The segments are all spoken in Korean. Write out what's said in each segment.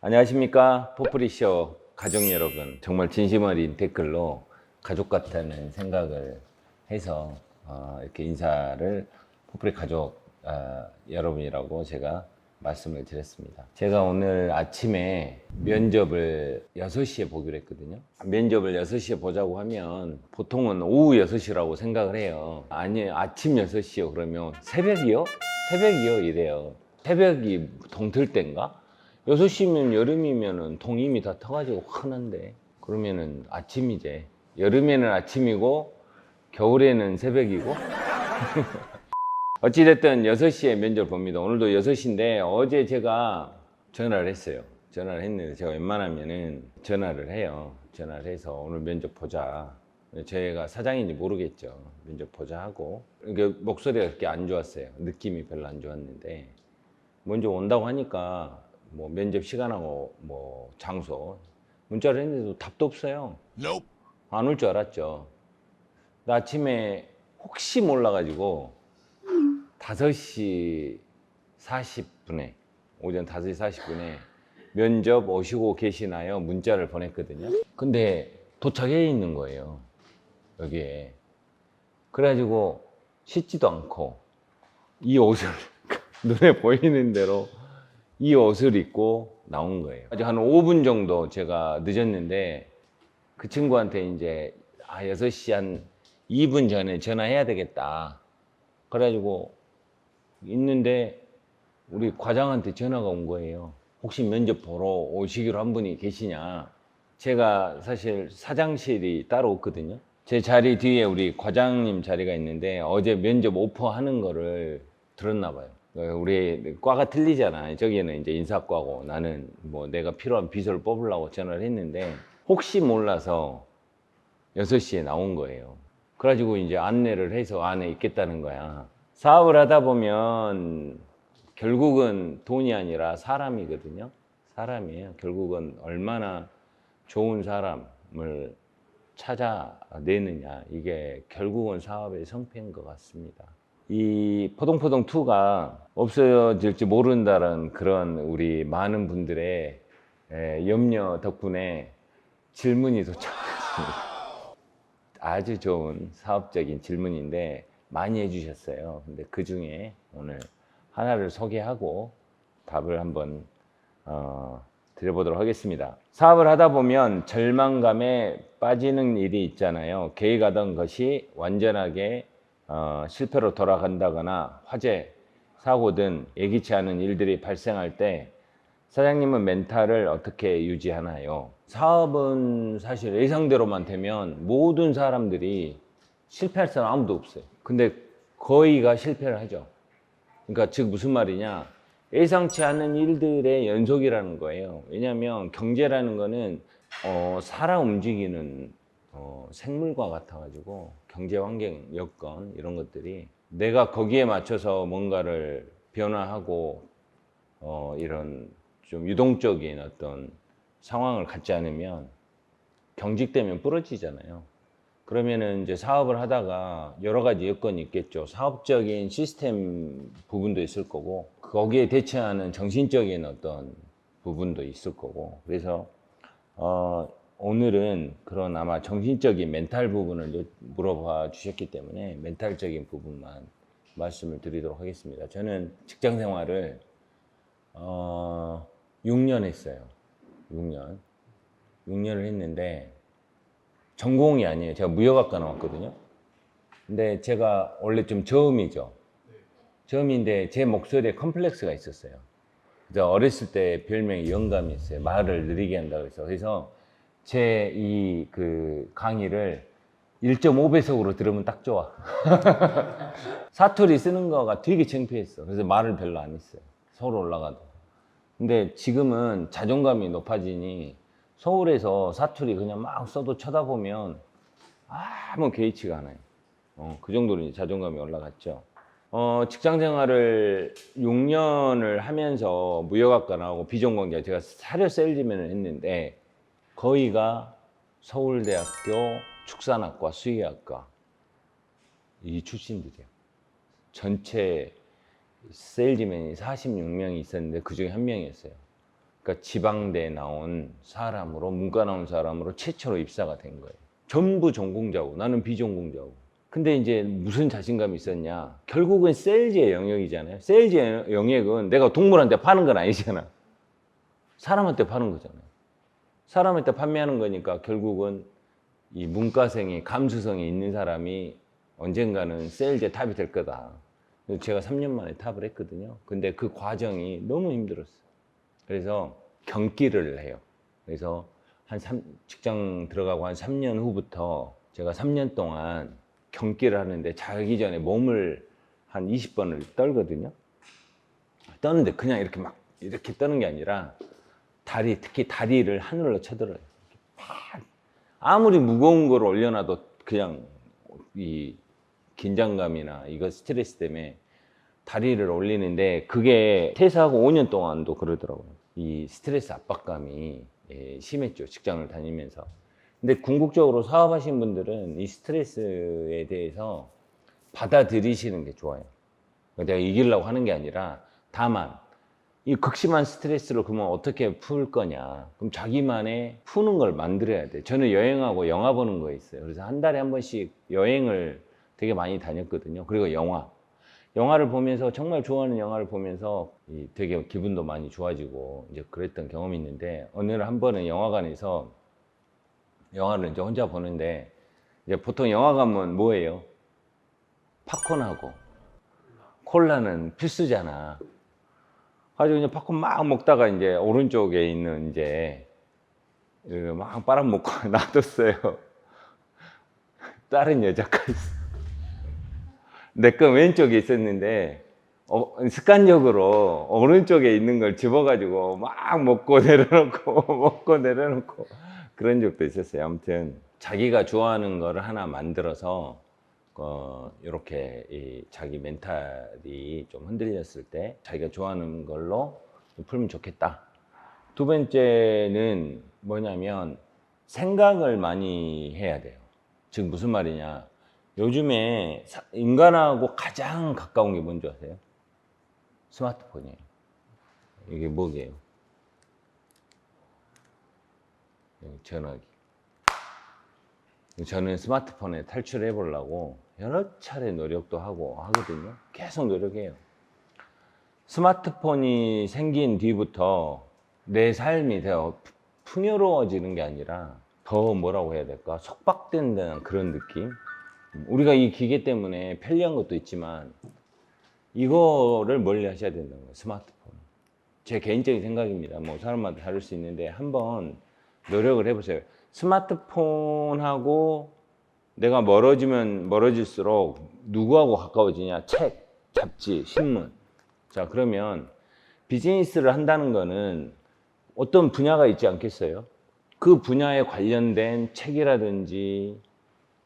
안녕하십니까. 포프리쇼 가족 여러분. 정말 진심 어린 댓글로 가족 같다는 생각을 해서 이렇게 인사를 포프리 가족 여러분이라고 제가 말씀을 드렸습니다. 제가 오늘 아침에 면접을 6시에 보기로 했거든요. 면접을 6시에 보자고 하면 보통은 오후 6시라고 생각을 해요. 아니, 아침 6시요. 그러면 새벽이요? 새벽이요? 이래요. 새벽이 동틀 때인가? 6시면 여름이면은 동임이 다 터가지고 환한데, 그러면은 아침이제. 여름에는 아침이고 겨울에는 새벽이고. 어찌됐든 6시에 면접을 봅니다. 오늘도 6시인데 어제 제가 전화를 했어요. 전화를 했는데 제가 웬만하면은 전화를 해요. 전화를 해서 오늘 면접 보자. 제가 사장인지 모르겠죠. 면접 보자 하고. 목소리가 그렇게 안 좋았어요. 느낌이 별로 안 좋았는데 먼저 온다고 하니까 뭐 면접 시간하고 뭐 장소 문자를 했는데도 답도 없어요. 안 올 줄 알았죠. 나 아침에 혹시 몰라가지고 5시 40분에 오전 5시 40분에 면접 오시고 계시나요? 문자를 보냈거든요. 근데 도착해 있는 거예요, 여기에. 그래가지고 씻지도 않고 이 옷을 눈에 보이는 대로 이 옷을 입고 나온 거예요. 아직 한 5분 정도 제가 늦었는데 그 친구한테 이제 6시 한 2분 전에 전화해야 되겠다. 그래가지고 있는데 우리 과장한테 전화가 온 거예요. 혹시 면접 보러 오시기로 한 분이 계시냐. 제가 사실 사장실이 따로 없거든요. 제 자리 뒤에 우리 과장님 자리가 있는데 어제 면접 오퍼하는 거를 들었나 봐요. 우리 과가 틀리잖아. 저기는 이제 인사과고 나는 뭐 내가 필요한 비서를 뽑으려고 전화를 했는데 혹시 몰라서 6시에 나온 거예요. 그래가지고 이제 안내를 해서 안에 있겠다는 거야. 사업을 하다 보면 결국은 돈이 아니라 사람이거든요. 사람이에요. 결국은 얼마나 좋은 사람을 찾아내느냐. 이게 결국은 사업의 성패인 것 같습니다. 이 포동포동2가 없어질지 모른다는 그런 우리 많은 분들의 염려 덕분에 질문이 도착했습니다. 아주 좋은 사업적인 질문인데 많이 해주셨어요. 근데 그 중에 오늘 하나를 소개하고 답을 한번 드려보도록 하겠습니다. 사업을 하다 보면 절망감에 빠지는 일이 있잖아요. 계획하던 것이 완전하게 실패로 돌아간다거나 화재, 사고 등 예기치 않은 일들이 발생할 때 사장님은 멘탈을 어떻게 유지하나요? 사업은 사실 예상대로만 되면 모든 사람들이 실패할 사람 아무도 없어요. 근데 거의가 실패를 하죠. 그러니까 즉 무슨 말이냐, 예상치 않은 일들의 연속이라는 거예요. 왜냐하면 경제라는 거는 살아 움직이는 생물과 같아가지고 경제 환경, 여건 이런 것들이 내가 거기에 맞춰서 뭔가를 변화하고 이런 좀 유동적인 어떤 상황을 갖지 않으면 경직되면 부러지잖아요. 그러면은 이제 사업을 하다가 여러 가지 여건이 있겠죠. 사업적인 시스템 부분도 있을 거고, 거기에 대처하는 정신적인 어떤 부분도 있을 거고. 그래서 오늘은 그런 아마 정신적인 멘탈 부분을 물어봐 주셨기 때문에 멘탈적인 부분만 말씀을 드리도록 하겠습니다. 저는 직장 생활을 6년 했어요. 6년을 했는데 전공이 아니에요. 제가 무역학과 나왔거든요. 근데 제가 원래 좀 저음이죠. 저음인데 제 목소리에 컴플렉스가 있었어요. 그래서 어렸을 때 별명이 영감이 있어요. 말을 느리게 한다고 해서. 그래서 제 이 그 강의를 1.5배속으로 들으면 딱 좋아. 사투리 쓰는 거가 되게 창피했어. 그래서 말을 별로 안 했어요. 서울 올라가도. 근데 지금은 자존감이 높아지니 서울에서 사투리 그냥 막 써도 쳐다보면 아무 개의치가 않아요. 그 정도로 이제 자존감이 올라갔죠. 직장 생활을 6년을 하면서 무역학과 나오고 비전공자, 제가 사료 셀즈맨을 했는데 거의가 서울대학교 축산학과 수의학과 이 출신들이에요. 전체 세일즈맨이 46명이 있었는데 그 중에 한 명이었어요. 그러니까 지방대 나온 사람으로, 문과 나온 사람으로 최초로 입사가 된 거예요. 전부 전공자고 나는 비전공자고. 근데 이제 무슨 자신감이 있었냐, 결국은 세일즈의 영역이잖아요. 세일즈의 영역은 내가 동물한테 파는 건 아니잖아. 사람한테 파는 거잖아요. 사람한테 판매하는 거니까 결국은 이 문과생이, 감수성이 있는 사람이 언젠가는 세일즈의 탑이 될 거다. 제가 3년 만에 탑을 했거든요. 근데 그 과정이 너무 힘들었어요. 그래서 경기를 해요. 그래서 직장 들어가고 한 3년 후부터 제가 3년 동안 경기를 하는데, 자기 전에 몸을 한 20번을 떨거든요. 떠는데 그냥 이렇게 막 이렇게 떠는 게 아니라 특히 다리를 하늘로 쳐들어요. 아무리 무거운 걸 올려놔도 그냥 이 긴장감이나 이거 스트레스 때문에 다리를 올리는데, 그게 퇴사하고 5년 동안도 그러더라고요. 이 스트레스 압박감이 심했죠, 직장을 다니면서. 근데 궁극적으로 사업하신 분들은 이 스트레스에 대해서 받아들이시는 게 좋아요. 내가 이기려고 하는 게 아니라, 다만 이 극심한 스트레스를 그러면 어떻게 풀 거냐, 그럼 자기만의 푸는 걸 만들어야 돼. 저는 여행하고 영화 보는 거 있어요. 그래서 한 달에 한 번씩 여행을 되게 많이 다녔거든요. 그리고 영화를 보면서, 정말 좋아하는 영화를 보면서 되게 기분도 많이 좋아지고 이제 그랬던 경험이 있는데, 어느 날 한 번은 영화관에서 영화를 이제 혼자 보는데, 이제 보통 영화 가면 뭐예요? 팝콘하고 콜라는 필수잖아. 가지고 이제 팝콘 막 먹다가 이제 오른쪽에 있는 이제 막 빨아먹고 놔뒀어요. 다른 여자가 있어. 내 건 왼쪽에 있었는데 습관적으로 오른쪽에 있는 걸 집어가지고 막 먹고 내려놓고 먹고 내려놓고 그런 적도 있었어요. 아무튼 자기가 좋아하는 거를 하나 만들어서 이렇게 자기 멘탈이 좀 흔들렸을 때 자기가 좋아하는 걸로 풀면 좋겠다. 두 번째는 뭐냐면, 생각을 많이 해야 돼요. 즉 무슨 말이냐, 요즘에 인간하고 가장 가까운 게 뭔지 아세요? 스마트폰이에요. 이게 뭐게요? 전화기. 저는 스마트폰에 탈출해 보려고 여러 차례 노력도 하고 하거든요. 계속 노력해요. 스마트폰이 생긴 뒤부터 내 삶이 더 풍요로워지는 게 아니라 더 뭐라고 해야 될까? 속박된다는 그런 느낌? 우리가 이 기계 때문에 편리한 것도 있지만 이거를 멀리 하셔야 된다는 거예요, 스마트폰. 제 개인적인 생각입니다. 뭐 사람마다 다를 수 있는데 한번 노력을 해보세요. 스마트폰하고 내가 멀어지면 멀어질수록 누구하고 가까워지냐? 책, 잡지, 신문. 자, 그러면 비즈니스를 한다는 거는 어떤 분야가 있지 않겠어요? 그 분야에 관련된 책이라든지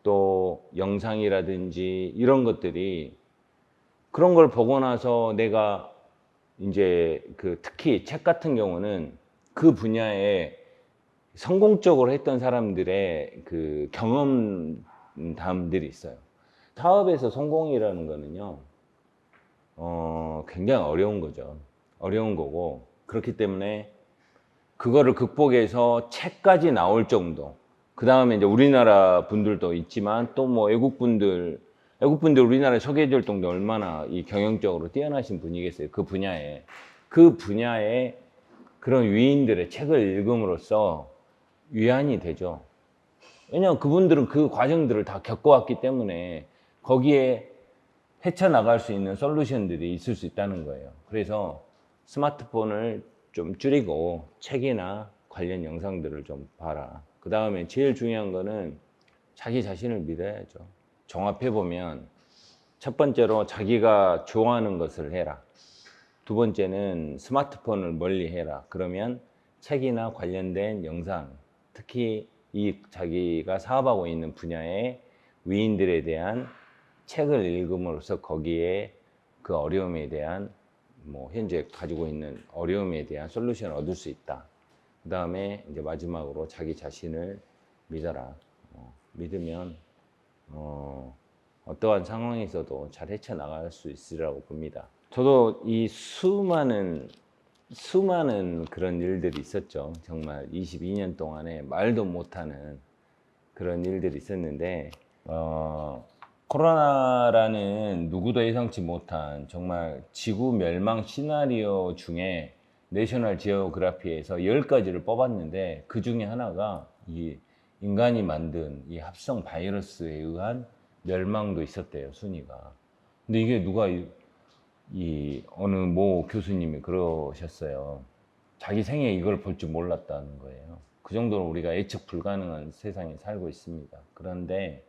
또 영상이라든지 이런 것들이, 그런 걸 보고 나서 내가 이제 특히 책 같은 경우는 그 분야에 성공적으로 했던 사람들의 그 경험담들이 있어요. 사업에서 성공이라는 거는요, 굉장히 어려운 거죠. 어려운 거고, 그렇기 때문에 그거를 극복해서 책까지 나올 정도. 그 다음에 이제 우리나라 분들도 있지만 또 뭐 외국분들 우리나라에 소개해 줄 정도 얼마나 이 경영적으로 뛰어나신 분이겠어요. 그 분야에 그런 위인들의 책을 읽음으로써 위안이 되죠. 왜냐하면 그분들은 그 과정들을 다 겪어왔기 때문에 거기에 헤쳐나갈 수 있는 솔루션들이 있을 수 있다는 거예요. 그래서 스마트폰을 좀 줄이고 책이나 관련 영상들을 좀 봐라. 그 다음에 제일 중요한 거는 자기 자신을 믿어야죠. 종합해보면 첫 번째로 자기가 좋아하는 것을 해라. 두 번째는 스마트폰을 멀리 해라. 그러면 책이나 관련된 영상, 특히 자기가 사업하고 있는 분야의 위인들에 대한 책을 읽음으로써 거기에 그 어려움에 대한 현재 가지고 있는 어려움에 대한 솔루션을 얻을 수 있다. 그 다음에 이제 마지막으로 자기 자신을 믿어라. 믿으면 어떠한 상황에서도 잘 헤쳐나갈 수 있으리라고 봅니다. 저도 이 수많은 수많은 그런 일들이 있었죠. 정말 22년 동안에 말도 못하는 그런 일들이 있었는데 코로나라는 누구도 예상치 못한 정말 지구 멸망 시나리오 중에 내셔널 지오그래피에서 10가지를 뽑았는데 그 중에 하나가 이 인간이 만든 이 합성 바이러스에 의한 멸망도 있었대요, 순위가. 근데 이게 누가 이 어느 모 교수님이 그러셨어요. 자기 생에 이걸 볼 줄 몰랐다는 거예요. 그 정도로 우리가 예측 불가능한 세상에 살고 있습니다. 그런데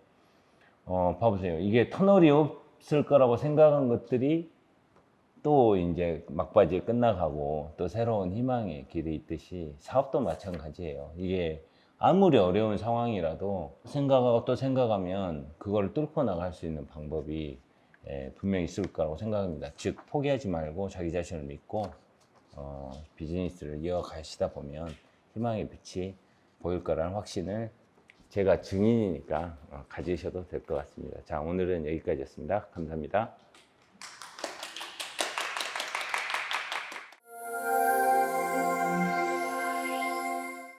봐보세요. 이게 터널이 없을 거라고 생각한 것들이 또 이제 막바지에 끝나가고 또 새로운 희망의 길이 있듯이 사업도 마찬가지예요. 이게 아무리 어려운 상황이라도 생각하고 또 생각하면 그걸 뚫고 나갈 수 있는 방법이 분명히 있을 거라고 생각합니다. 즉 포기하지 말고 자기 자신을 믿고 비즈니스를 이어가시다 보면 희망의 빛이 보일 거라는 확신을 제가 증인이니까 가지셔도 될 것 같습니다. 자, 오늘은 여기까지였습니다. 감사합니다.